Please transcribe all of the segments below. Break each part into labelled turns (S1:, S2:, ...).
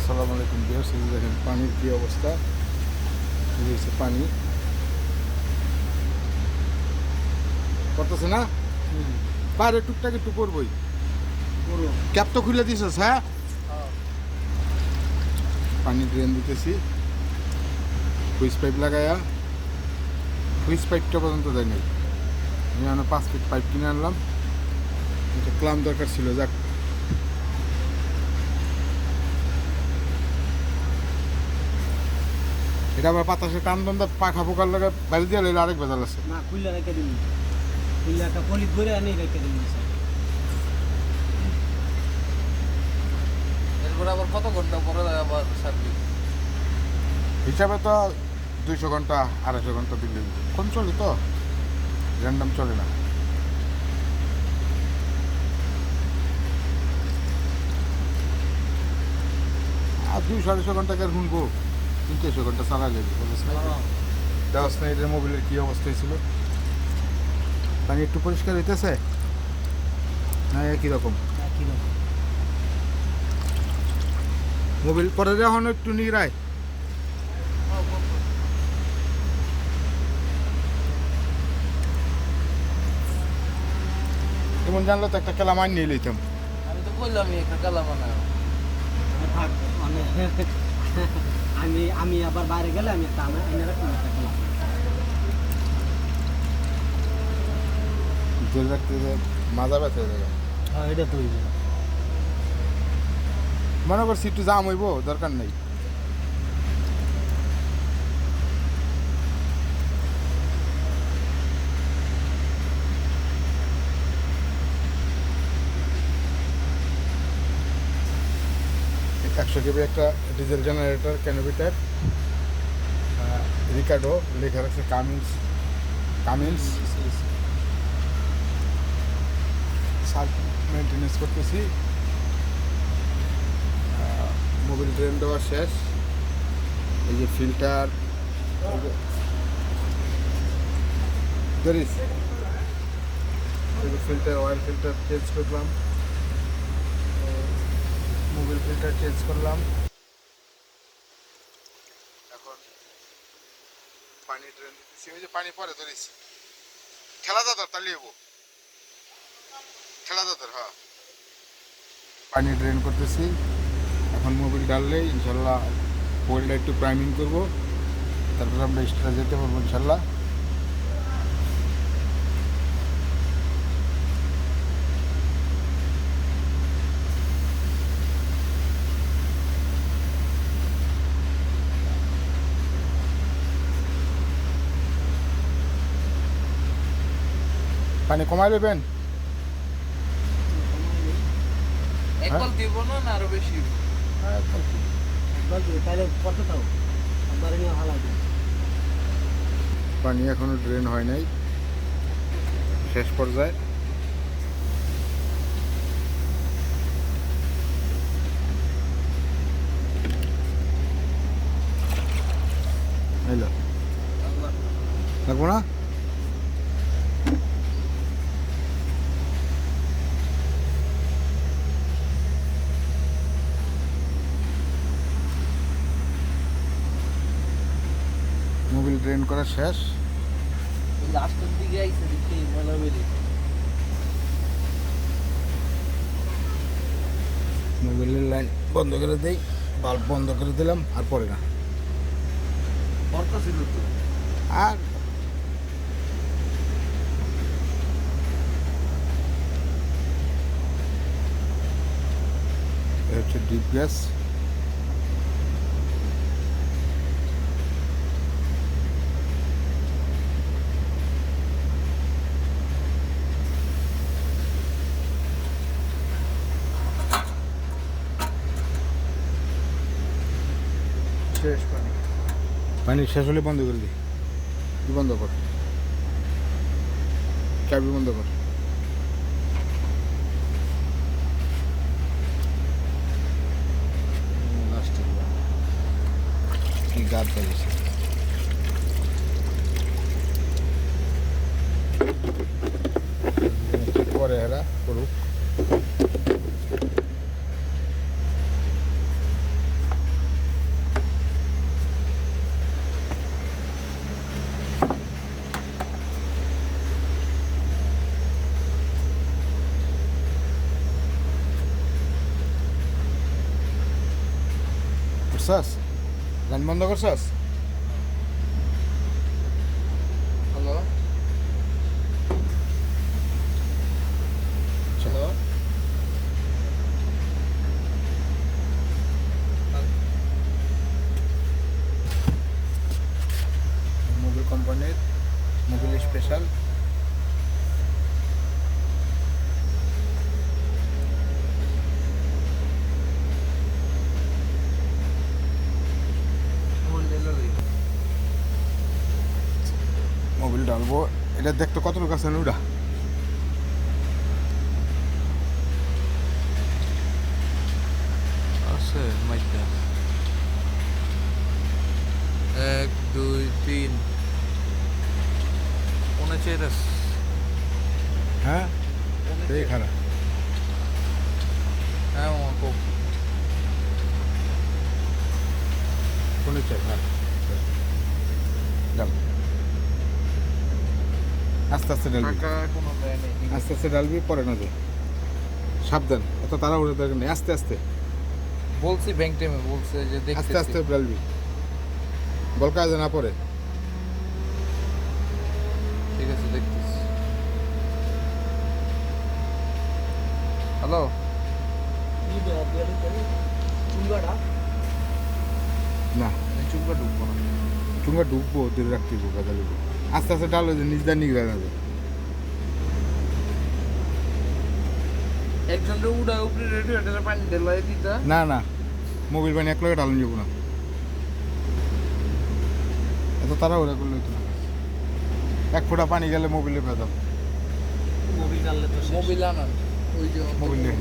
S1: আসসালামু আলাইকুম ভিউয়ার্স, এই যে দেখেন পানির কী অবস্থা। এই যে হচ্ছে পানি করতেছে না, বাইরে টুকটাক একটু করবই। ক্যাপ তো খুলে দিছিস? হ্যাঁ, পানি ড্রেন দিতেছি, হুইস পাইপ লাগাইয়া। হুইস পাইপটা পর্যন্ত দেয় নাই। আমি এখন 5 ফিট পাইপ কিনে আনলাম, একটা ক্লাম দরকার ছিল। যাক, এটা আবার বাতাসে টান টান পাখা পোকার লাগে বাইরে দিয়ে এলে আরেক বেজাল আছে।
S2: না খুললে রেখে দিন, খুললে একটা পলিথ ভরে আনি রেখে দিন।
S3: এরপর আবার কত ঘন্টা পরে আবার সার্ভিস?
S1: হিসাবে তো 200 ঘন্টা 250 ঘন্টা দিলে কোন চলে, তো র্যান্ডাম চলে না। আর 200-250 ঘন্টাকে আর শুনবো, 300 ঘন্টা চালা যাবে। দেওয়াস না এটার মোবিলের কী অবস্থা ছিল। পানি একটু পরিষ্কার হইতেছে না একই রকম? মোবিল পরে যখন একটু নিগড়ায়, এমন জানলে তো একটা খেলা মাইন নিয়ে লইতাম।
S3: আমি তো বললামই একটা কালা বানায়।
S2: থাক মানে আমি আবার বাইরে গেলে আমি একটা এনে রাখলাম একটা খেলা।
S1: জেল রাখতে মাজা ব্যথা হয়ে যাবে।
S2: হ্যাঁ এটা তো
S1: মনে করছি একটু জাম হইব, দরকার নেই। একশো কেবি একটা diesel generator, canopy type, Ricardo লেখা রাখছে, কামিন্স সার্ভ মেনটেন্যান্স করতেছি। মোবিল ড্রেন দেওয়া শেষ। এই যে ফিল্টার ধরিস, ফিল্টার অয়েল ফিল্টার চেঞ্জ করলাম, মোবিল ফিল্টার চেঞ্জ করলাম। এখন পানি ড্রেন দিতেছি। ওই যে পানি পরে ধরিস, ঠেলা দাদার তালিয়ে ঠেলা দাদার। হ্যাঁ, পানি ড্রেন করতেছি। এখন মোবিল ডাললে ইনশাল্লাহ ওয়েলটা একটু প্রাইমিং করব, তারপর আমরা এক্সট্রা যেতে পারবো ইনশাল্লাহ। পানি কমাই দেবেন?
S3: একবার দিব না, না আরো বেশি?
S1: হ্যাঁ,
S2: তাহলে কত তাও একবারে নিয়ে ভালো লাগবে।
S1: পানি এখনো ড্রেন হয় নাই, শেষ পর্যায়ে। এলো লাগবো না? মোবিল ড্রেন করা শেষ।
S3: লাস্টের দিকে আইসে দেখি ময়লা বেরিয়ে।
S1: মোবিলের লাইন বন্ধ করে দেই, বাল্ব বন্ধ করে দিলাম, আর পরে না।
S3: বর্তা ছিল তো।
S1: আর এ হচ্ছে ডিপ গ্যাস।
S3: শেষ পানি।
S1: পানি শেষ হলে বন্ধ করে দিই। কি বন্ধ কর, চাবি বন্ধ কর। লাস্টে কি গাছ বাজেছে। পরে এরা করুক। করছাস লাইন বন্ধ করছাস
S3: হ্যালো হ্যালো
S1: মোবিল কোম্পানির মোবিল স্পেশাল মোবিল ডালবো এটা দেখতে কত লোক আছে ওটা
S3: আছে মাইটা 1 2 3 কোনে চেরাস
S1: হ্যাঁ এই খারাপ
S3: হ্যাঁ মামা
S1: কোনে চাই হ্যাঁ ডাল আস্তে আস্তে ডালবি
S3: কাকা কোনো দেয় নেই
S1: আস্তে আস্তে ডালবি পরে না যায় সাবধান এত তাড়াহুড়ো দরকার নেই আস্তে আস্তে
S3: বলছি ব্যাংক টাইমে বলছে যে দেখতে
S1: আস্তে আস্তে ডালবি বল কাজে না পড়ে
S3: ঠিক আছে দেখতেছি হ্যালো
S2: চুঙ্গাটা
S1: না
S3: চুপকা ঢুকবো না
S1: চুঙ্গা ঢুকবো ধরে রাখতে গাদা লিখবো আস্তে আস্তে ডালো যে নিজ দা নিগড়া না যায়
S3: একজন উড়া উপরে রেডি হয়ে পানি ঢেলাই দিতা
S1: না না মোবিল পানি এক লগে ডালন যাবো না এত তাড়াহুড়া করলে হতো না এক ফোঁটা পানি গেলে মোবিলে ভেজাল
S2: মোবিল চাললে তো শেষ।
S3: মোবিল আনান ওই যে
S1: মোবিল নেই।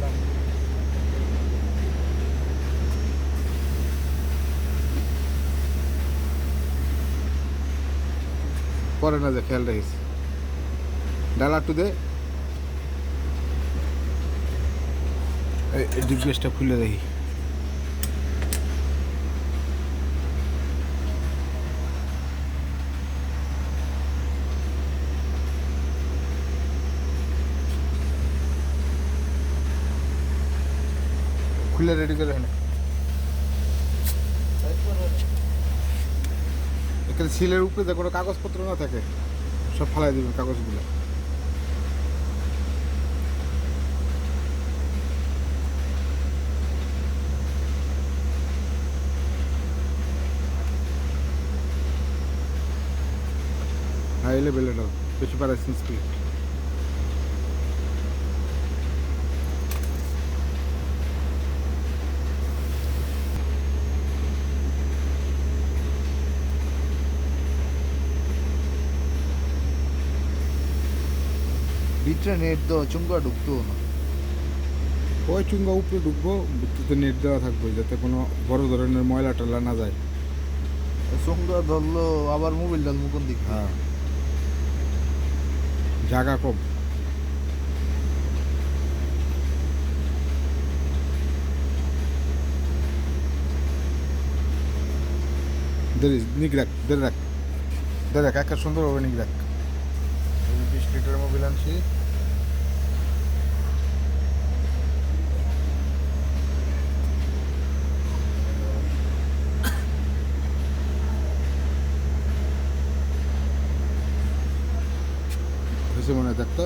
S1: পরে না যে খেয়াল রাখিস ডাল একটু দে এই ডিপ গ্যাসটা খুলে দেখি খুলে রেডি করে এখানে এখানে সিলের উপরে যে কোনো কাগজপত্র না থাকে সব ফালাই দিবেন কাগজগুলো হাই লেভেলে ডাল বেশি পারাইছেন স্পিড
S3: ভিতরে নেট দাও চুমকা ঢুকতো না
S1: ওই চুঙ্গা উপরে ঢুকবো ভিত্তিতে নেট দেওয়া থাকবে যাতে কোনো বড় ধরনের ময়লা টয়লা না যায়
S3: চুমকা ধরলো আবার মোবাইল ডাল মুকুন দিক
S1: হ্যাঁ জায়গা কম নিক রাখ ধরে রাখ ধরে রাখ একটা সুন্দরভাবে নিক রাখ 20 লিটার মোবিল আনছি হয়েছে মনে হয় দেখতো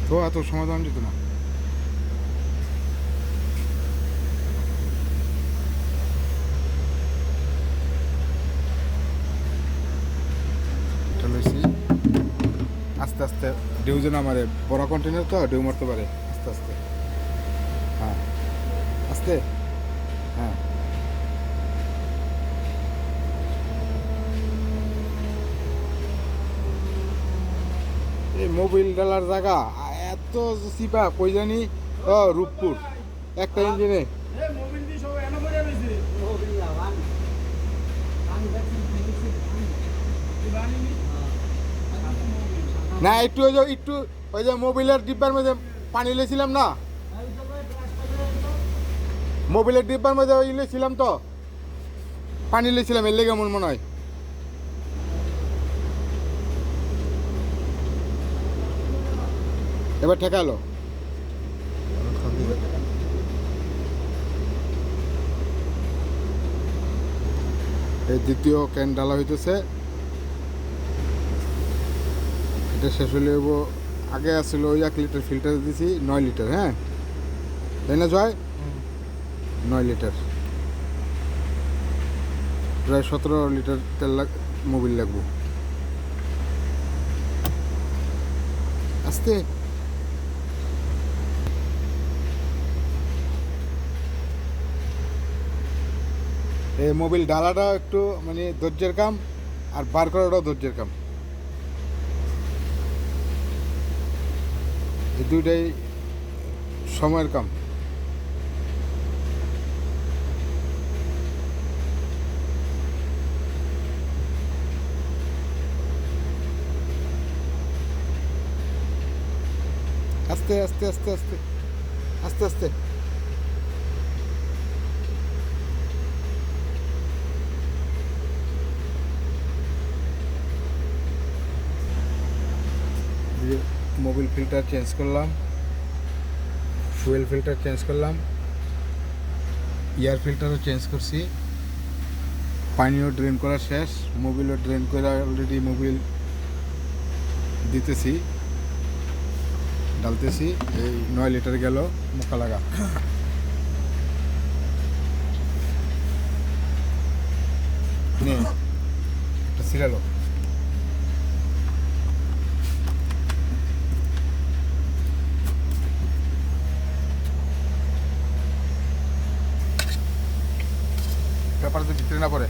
S1: তো এত সমাধান দিত না এটা লইছি আস্তে আস্তে ঢেউ যেন মারে বড় কন্টেনার তো ঢেউ মারতে পারে আস্তে আস্তে হ্যাঁ আস্তে হ্যাঁ এই মোবিল ডালার জায়গা এত চিপা কই জানি ও রূপপুর একটা ইঞ্জিনে
S2: মোবিল না, আমি দেখছি,
S1: না একটু ওই যে মোবিলের ডিব্বার মধ্যে পানি লেছিলাম না মোবিলের ডিব্বার মধ্যে ওই লেছিলাম তো পানি লেছিলাম এর লেগে মনে হয় এবার ঠেকালো। এই দ্বিতীয় ক্যান ডালা হইতেছে, এটা শেষ হলে আগে আসছিল ওই 1 লিটার ফিল্টার দিয়েছি 9 লিটার, হ্যাঁ তাই না জয়? 9 লিটার, প্রায় 17 লিটার তেল মোবিল লাগবো। আস্তে এই মোবিল ডালাটাও একটু মানে ধৈর্যের কাম, আর বার করাটাও ধৈর্যের কাম, এই দুইটাই সময়ের কাম। আস্তে আস্তে আস্তে আস্তে আস্তে আস্তে মোবিল ফিল্টার চেঞ্জ করলাম, ফুয়েল ফিল্টার চেঞ্জ করলাম, এয়ার ফিল্টারও চেঞ্জ করছি, পানিও ড্রেন করা শেষ, মোবিলও ড্রেন করে অলরেডি মোবিল দিতেছি, ডালতেছি। এই 9 লিটার গেল মুখা লাগা। নে এটা সিরালো। পেপার তো ভিতরে না পড়ে।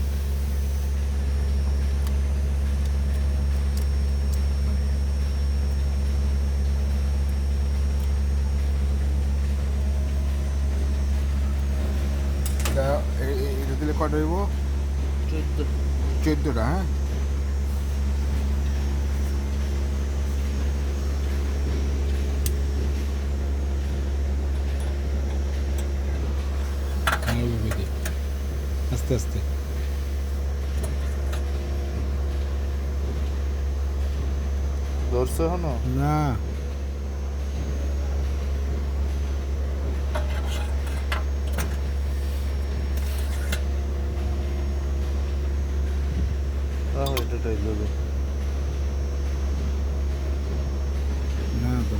S1: এটা দিলে কটা হইব? 14টা, হ্যাঁ। আস্তে আস্তে
S4: ধরছে এখনো?
S1: না,
S4: এটা টাইট যাবে।
S1: না তো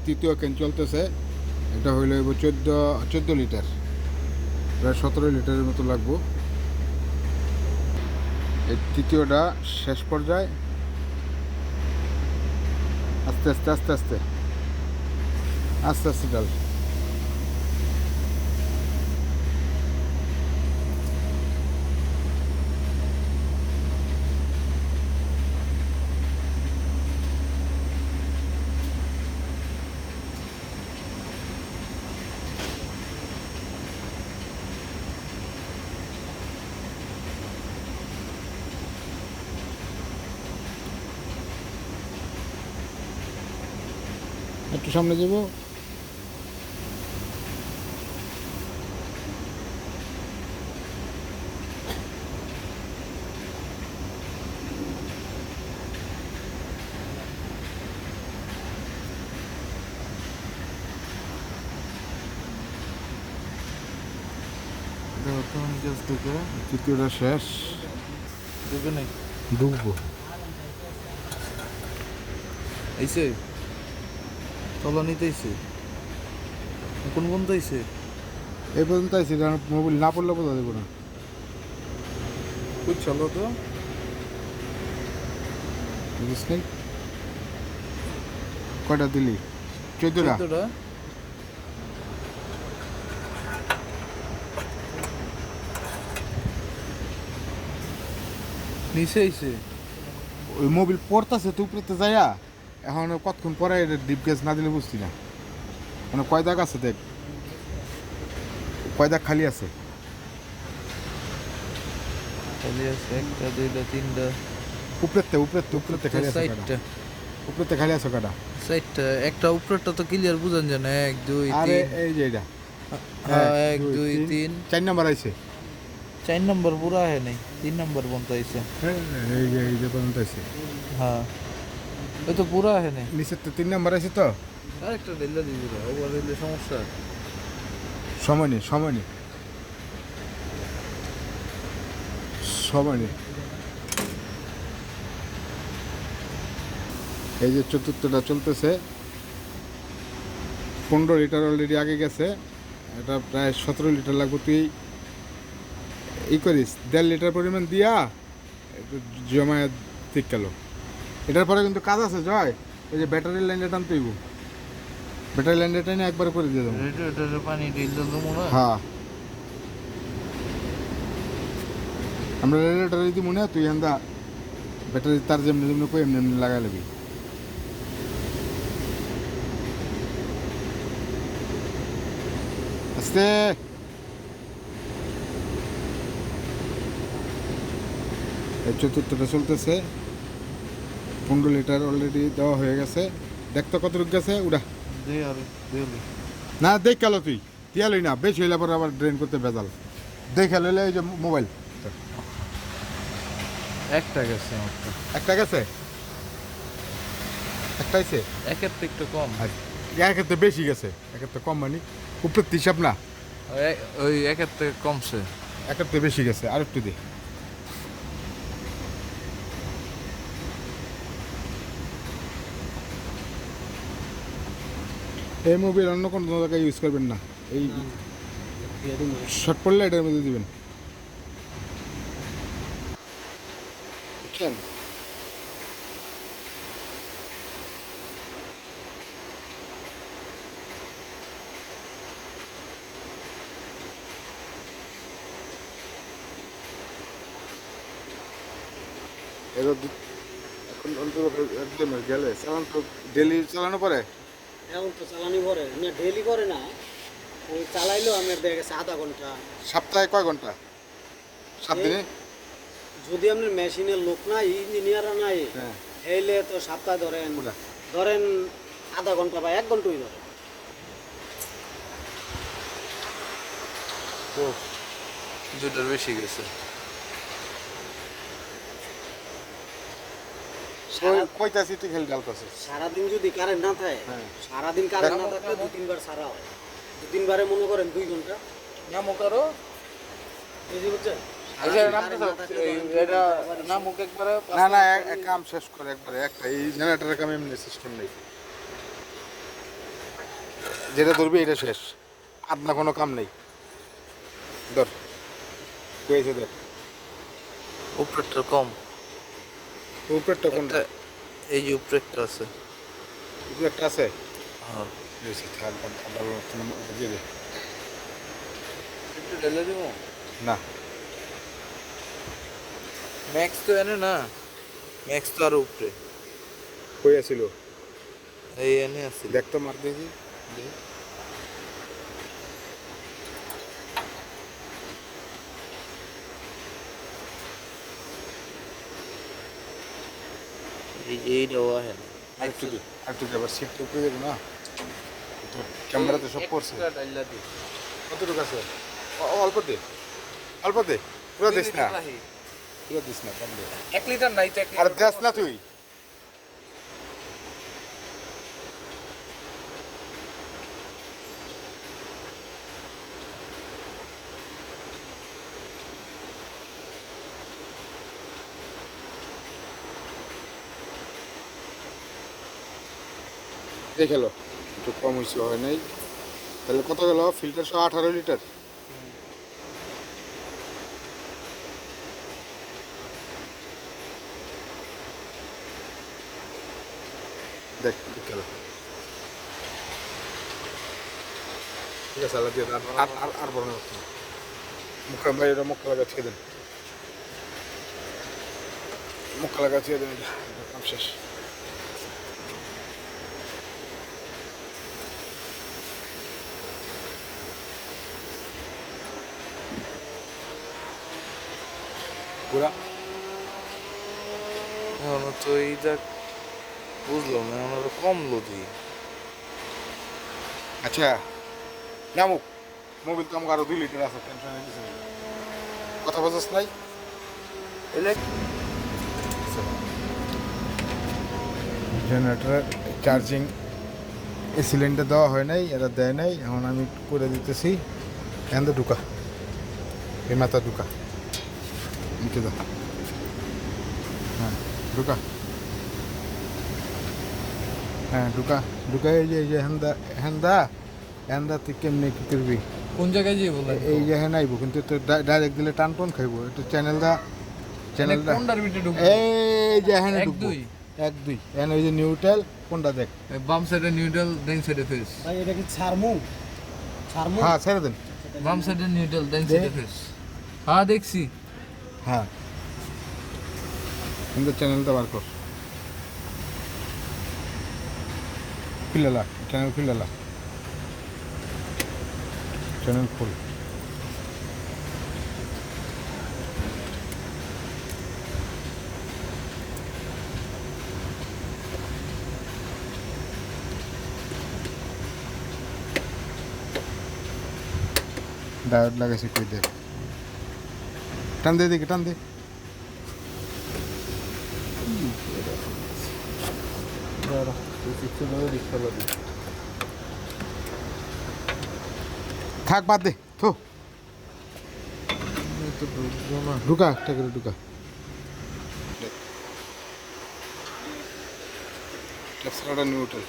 S1: তৃতীয় ক্যান চলতেছে, এটা হইলে 14 লিটার, প্রায় 17 লিটারের মতো লাগবো। এই তৃতীয়টা শেষ পর্যায়ে, আস্তে আস্তে আস্তে আস্তে আস্তে আস্তে ডাল। একটু সামনে যাব। তৃতীয়টা শেষ,
S4: ঢুকে নাই?
S1: ঢুকবো।
S4: আইসে তলা নিতে আইসে? কোন পর্যন্ত আইসে?
S1: এই পর্যন্ত আইসি, মোবাইল না পড়লে বোঝা দেবো না।
S4: খুব চলো তো।
S1: বুঝলি? কয়টা দিলি 14টা
S4: 14টা নিচে আইছে
S1: ওই মোবিল পড়তাছে তো উপরেতে যাইয়া এখন কতক্ষণ পরে এটা ডিপ গ্যাস না দিলে বুঝছি না মানে কয় দাগ আছে দেখ কয় দাগ খালি আছে
S4: খালি আছে 1টা 2টা 3টা
S1: উপরেতে খালি আছে কয়টা?
S4: 4টা
S1: উপরেতে খালি আছে কয়টা
S4: 4টা একটা উপরেরটা তো ক্লিয়ার বুঝান যায় না 1 2
S1: আরে
S4: 3
S1: এই যে এটা
S4: হ্যাঁ 1 2 3
S1: 4 নাম্বার আইছে
S4: 4 নম্বর পুরা হয় নাই 3 নম্বর পর্যন্ত আইছে
S1: এই যে পর্যন্ত আইছে
S4: হ্যাঁ ওই তো পুরা হয় নাই
S1: নিচের তো 3 নাম্বার আইছে তো
S4: আরেকটা ঢেলা দিবি রে ওভার দিলে সমস্যা
S1: সময় নেই এই যে চতুর্থটা চলতেছে 15 লিটার অলরেডি আগে গেছে এটা প্রায় 17 লিটার লাগবে তুই করিস 1.5 লিটার পরিমাণ দিয়া একটু জমায় ঠিক গেল এটার পরে কিন্তু কাজ আছে জয় ওই যে ব্যাটারি লাইনটা টানতে হইব ব্যাটারি লাইনটা টেনে একবার করে দিয়ে দেবো
S4: রেডিয়েটরে পানি ঢেল দিল মনে হয়
S1: হ্যাঁ আমরা রেডিয়েটার যদি মনে হয় তুই এন্দা ব্যাটারি তার যেমনি যেমনি কই এমনি এমনি লাগাই লবি আস্তে এই চতুর্থটা চলতেছে 15 লিটার অলরেডি দেওয়া হয়ে গেছে দেখতো কতটুকু গেছে উড়া
S4: দে আর দেলি
S1: না দেখ গেল তুই দিয়ালই না বেশি হইলে পরে আবার ড্রেন করতে বেজাল দেখে লইলে এই যে মোবাইল
S4: একটা গেছে আমারটা
S1: একটা গেছে একটা আইছে
S4: একের থেকে একটু কম
S1: একের তো বেশি গেছে একের তো কম মানে উপরের হিসাব না
S4: ওই একের থেকে কমছে
S1: একের তো বেশি গেছে আর একটু দে এই মোবিল অন্য কোনো জায়গায় ইউজ করবেন না এই শর্ট পড়লে এটার মধ্যে দিবেন বুঝছেন এখন অন্তত একদম গেলে চালান তো ডেলি চালানো পরে
S2: এখন তো চালানি করে না ডেলি করে না ওই চালাইলেও আমার দেখা গেছে আধা ঘন্টা
S1: সপ্তাহে কয় ঘন্টা 7 দিনে
S2: যদি আপনার মেশিনের লোক নাই ইঞ্জিনিয়াররা নাই
S1: হ্যাঁ
S2: এইলে তো সপ্তাহে ধরেন
S1: পুরা।
S2: ধরেন আধা ঘন্টা বা 1 ঘন্টাই ধরেন
S1: তো
S4: দুটার বেশি গেছে
S1: কইতাছি তুই খেলে ডালতাছিস
S2: সারাদিন যদি কারেন্ট না থাকে
S1: হ্যাঁ।
S2: সারাদিন কারেন্ট না থাকলে 2-3 বার সারা হয় 2-3 বারে মনে করেন 2 ঘন্টা
S4: নামো করো
S2: বুঝতে পারছেন
S4: এই যে
S2: সারাদিন
S4: নামতে
S2: current না
S4: দাও
S2: থাকলে
S4: এই
S2: ধরেন
S4: এটা
S2: 2 ঘন্টা
S4: নামুক একবারে
S1: না না এক কাম শেষ করে একবারে একটা এই জেনারেটরের কাম এমনি সিস্টেম নেই যেটা ধরবি এটা শেষ আর না কোনো কাম নেই ধর কইছে ধর
S4: উপরেরটা কম
S1: উপরেরটা কোনটা
S4: একটা এই যে উপরেরটা আছে
S1: উপরে একটা আছে
S4: হ্যাঁ
S1: বেশি থাক আবার দিয়ে দে
S4: একটু ঢেলে দিব
S1: না
S4: ম্যাক্স তো এনে না ম্যাক্স তো আর উপরে
S1: কই আছিল
S4: এই এনে আছে
S1: দেখ তো মার দেখি
S4: এই যে এই দেওয়া হ্যাঁ
S1: আরেকটু দে আরেকটু দে আবার সিট উপরে দেবো না তো ক্যামেরাতে সব পড়ছে
S4: ডাইলা দি
S1: কতটুকু আছে অল্প দে অল্প দে পুরো দিস না পুরো দিস না কম দে
S4: 1 লিটার নাই তো 1
S1: আর দেস না তুই দেখেলো একটু কম হয়েছে হয় নাই তাহলে কত গেল ফিল্টার 18 লিটার দেখ গেল ঠিক আছে আল্লাহ দিয়ে দেন। আর বড় না মুখে বাইরে মুখ লাগা ছেড়ে দেন মুখ লাগা ছেড়ে দেন এটা কাম শেষ পুরা
S4: এখন তো এইটা বুঝলাম না, এখন আরো কমলো দি।
S1: আচ্ছা নামুক মোবিল তো আমাকে আরো 2 লিটার আছে টেনশন নেই কিছু নেই কথা বলছিস নাই জেনারেটর চার্জিং এই সিলিন্ডার দেওয়া হয় নাই এরা দেয় নাই এখন আমি করে দিতেছি এখান থেকে ঢুকা এই মাথা ঢুকা নিচে দাও হ্যাঁ ঢুকা হ্যাঁ ঢুকা ঢুকা এই যে হেন্দা হেন্দা হেন্দা তুই কেমনি কি করবি
S4: কোন জায়গায় যাই বললেন?
S1: এই যে হ্যাঁ নাইব কিন্তু তো ডাইরেক্ট দিলে টান টান খাইব একটু চ্যানেলটা
S4: কোনটার ভিতরে ঢুকবো?
S1: এই যে হ্যাঁ
S4: এক
S1: ঢুকবো
S4: দুই?
S1: 1 2 এখানে ওই যে নিউট্রাল কোনটা দেখ
S4: বাম সাইডে নিউট্রাল, ডান সাইডে ফেস।
S2: ভাই এটা কি ছাড়মু ছাড়মু
S1: হ্যাঁ ছেড়ে দেন
S4: বাম সাইডে নিউট্রাল, ডান সাইডে ফেস। হ্যাঁ দেখছি।
S1: হ্যাঁ কিন্তু চ্যানেলটা বার কর খুলেলা চ্যানেল খুলেলা চ্যানেল খুল ডায়োড লাগাইছি কই দেখ টান দে দেখি টান দে থাক বাদ দে থো
S4: তো ঢুকবো না।
S1: ঢুকা একটা করে ঢুকা টেপসটা নিউট্রাল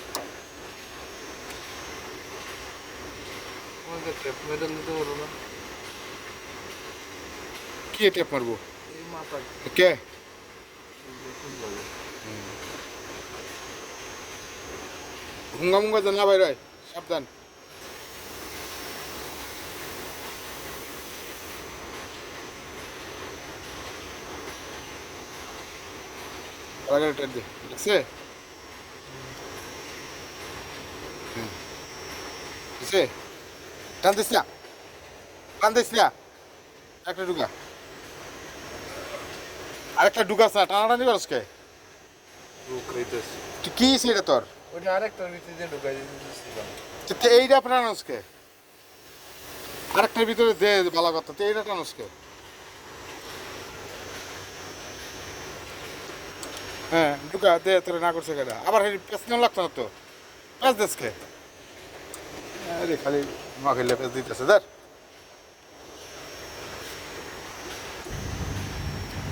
S4: আমাকে ট্যাপ মেডাল দিতে পারো না?
S1: কি টেপ মারবো
S4: এই মাথা
S1: কে হুঙ্গা মুঙ্গা যেন না বাইর হয় সাবধান আগে টেপ দে দেখছে দেখছে টান দিস না টান দিস না একটা ঢুকা আরেকটা ঢুকাস না টানাটানি করস কে
S4: ঢুকাইতেছি।
S1: তুই কি সেটা তোর
S4: ওইটা আরেকটার ভিতরে দিয়ে ঢুকাই দিতেছিলাম।
S1: তো এইটা টানাসকে আরেকটার ভিতরে দে ভালো কথা তো এইটা টানাসকে হ্যাঁ ঢুকা দে তোর না করছে কেটা আবার পেছনে লাগতো না তো পেঁচ দেশকে আরে খালি মা খেলে পেঁচ দিতেছে ধর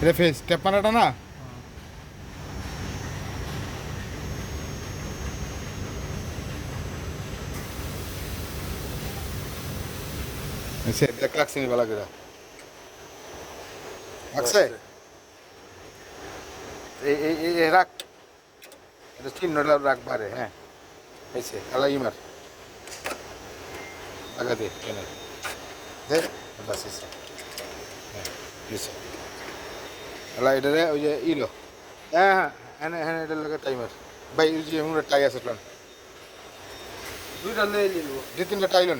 S1: এটা ফেস টেপ মারাটা না সে দেখ লাগছে নি ভালো করে লাগছে এই রাখ এটা চিহ্নটা রাখ বারে হ্যাঁ হয়েছে আলা ইমার লাগা দে কেন দে বাস এসে হ্যাঁ এসে আলা এটা রে ওই যে ইলো হ্যাঁ হ্যাঁ হ্যাঁ হ্যাঁ এটা লাগে টাইমার ভাই ওই যে আমরা টাই আছে প্লান
S4: দুইটা লয়ে নিব।
S1: 2-3টা টাই লন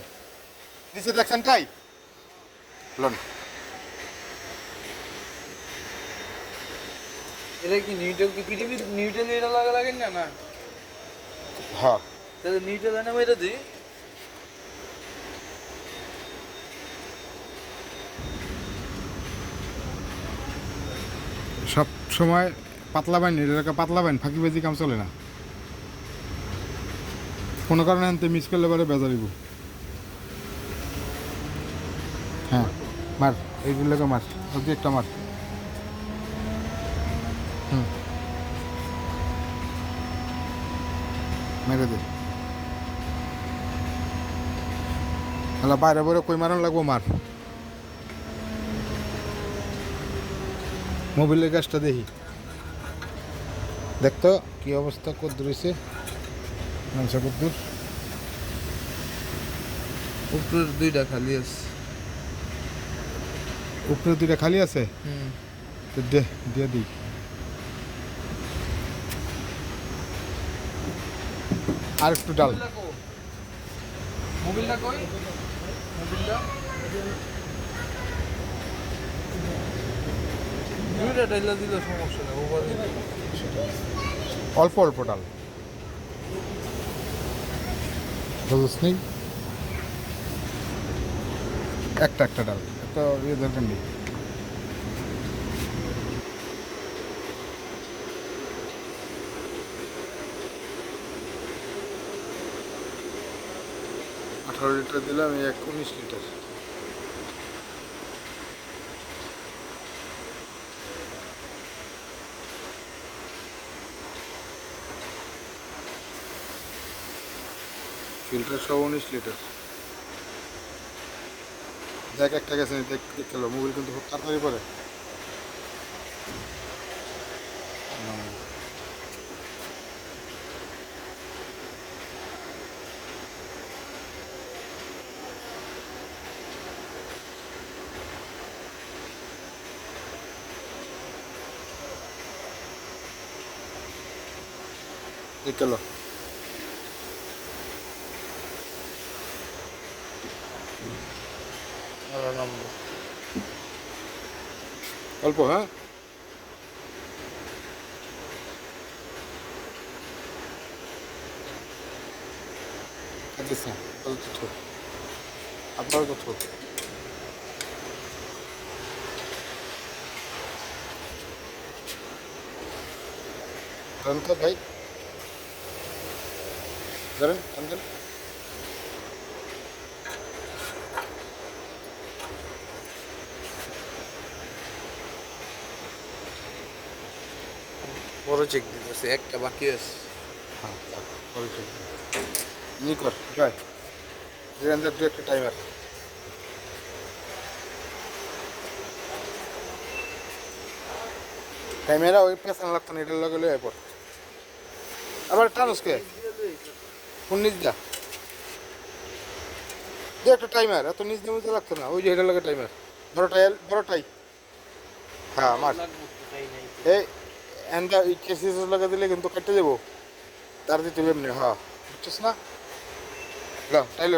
S1: নিচে দেখছেন টাই লন
S4: এটা কি নিউট্রাল, কি পৃথিবীর নিউট্রাল এটা লাগা লাগেন না? না
S1: হ্যাঁ
S4: তাহলে নিউট্রাল এনে মেরে দিই।
S1: সব সময় পাতলা বাইন এটাকে পাতলা বাইন ফাঁকিবাজি কাম চলে না কোনো কারণে আনতে মিস করলে পরে বেজারিব হ্যাঁ মার এইগুলোকে মার অতি একটা মার হুম মেরে দে তাহলে বাইরে বাইরে কই মারণ লাগবো মার মোবিলের গাছটা দেখি দেখতো কি অবস্থা কদ্দুর হয়েছে মানুষ কদ্দুর
S4: উপরের দুইটা খালি আছে।
S1: উপরে দুইটা খালি আছে,
S4: হুম।
S1: তো দে দিয়ে দিই। আর একটু ডাল।
S4: মোবিলটা কই? মোবিলটা দুইটা ডাইলা দিলে সমস্যা নেই, ওভার
S1: অল্প অল্প ডাল বুঝছ নেই, একটা একটা ডাল, একটা ইয়ে দরকার নেই। আঠারো লিটার দিলাম, এই 19 লিটার। ফিল্টার সহ 19 লিটার। দেখ একটা গেছে, দেখতে মোবাইল কিন্তু খুব তাড়াতাড়ি পরে। দেখতে
S4: নম্বর।
S1: অল্প, হ্যাঁ আচ্ছা, আপনার কত? তো ভাই ধরেন আনবেন।
S4: বড় চেক দিতেছে, একটা বাকি আছে।
S1: হ্যাঁ পরে ঠিক ই কর জয়, এর আন্দার দু একটা টাইমার। টাইমেরা ওই পেছান লাগতো না, এটার লগে লয়ে পর আবার টানুসকে কোন নিজ দা দু একটা টাইমার, এত নিজ দিয়ে মধ্যে লাগতো না, ওই যে এটার লগে টাইমার বড়টাই। হ্যাঁ আমার এই এন্ডা এই কেসিস লগে দিলে কিন্তু কেটে দেবো, তার দিতে হবে এমনি। হ্যাঁ বুঝছিস না, টাইলো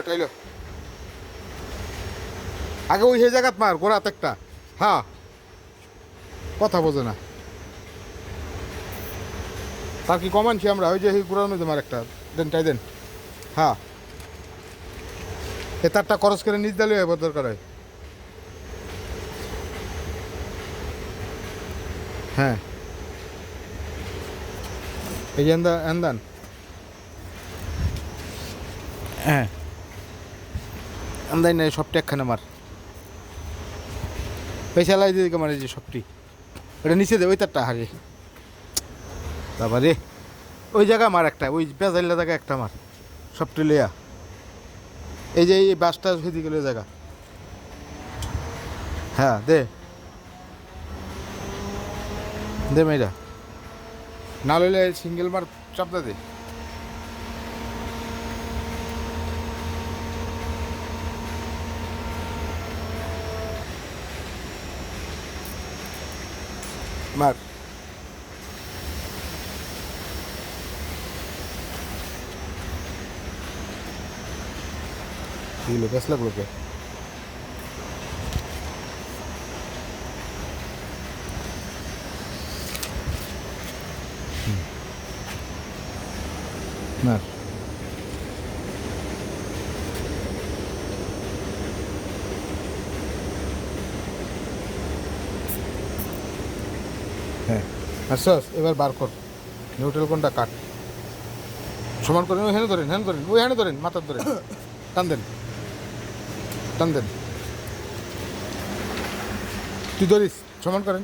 S1: আগে ওই সেই জায়গাত মার গোড়াত একটা। হ্যাঁ কথা বোঝে না, তার কি কমানছি আমরা, ওই যে এই গোড়ার মধ্যে মার একটা দেন, টাই দেন। হ্যাঁ এ তারটা খরচ করে নিজ দিলে এবার দরকার হয়। হ্যাঁ এই যে এন্দান, হ্যাঁ আন্দাই নাই সবটি একখানে মার, পয়সা লাই দিকে মারে যে সবটি ওটা নিচে দে, ওই তারটা হারে তারপরে ওই জায়গা মার একটা, ওই পেঁচাইলা জায়গা একটা মার সবটি লইয়া। এই যে এই বাসটা সেদিকে লইয়া জায়গা। হ্যাঁ দে দে মেয়েরা, না লইলে সিঙ্গেল মার চাপটা দে। মার এগুলো বেশ লাগলো কে? মার হ্যাঁ আচ্ছা, এবার বার কর নিউট্রাল কোনটা কাট, সমান করেন, ওই হ্যান্ড ধরেন, ওই হ্যান্ড ধরেন, মাথার ধরেন, টান দেন তুই ধরিস, সমান করেন।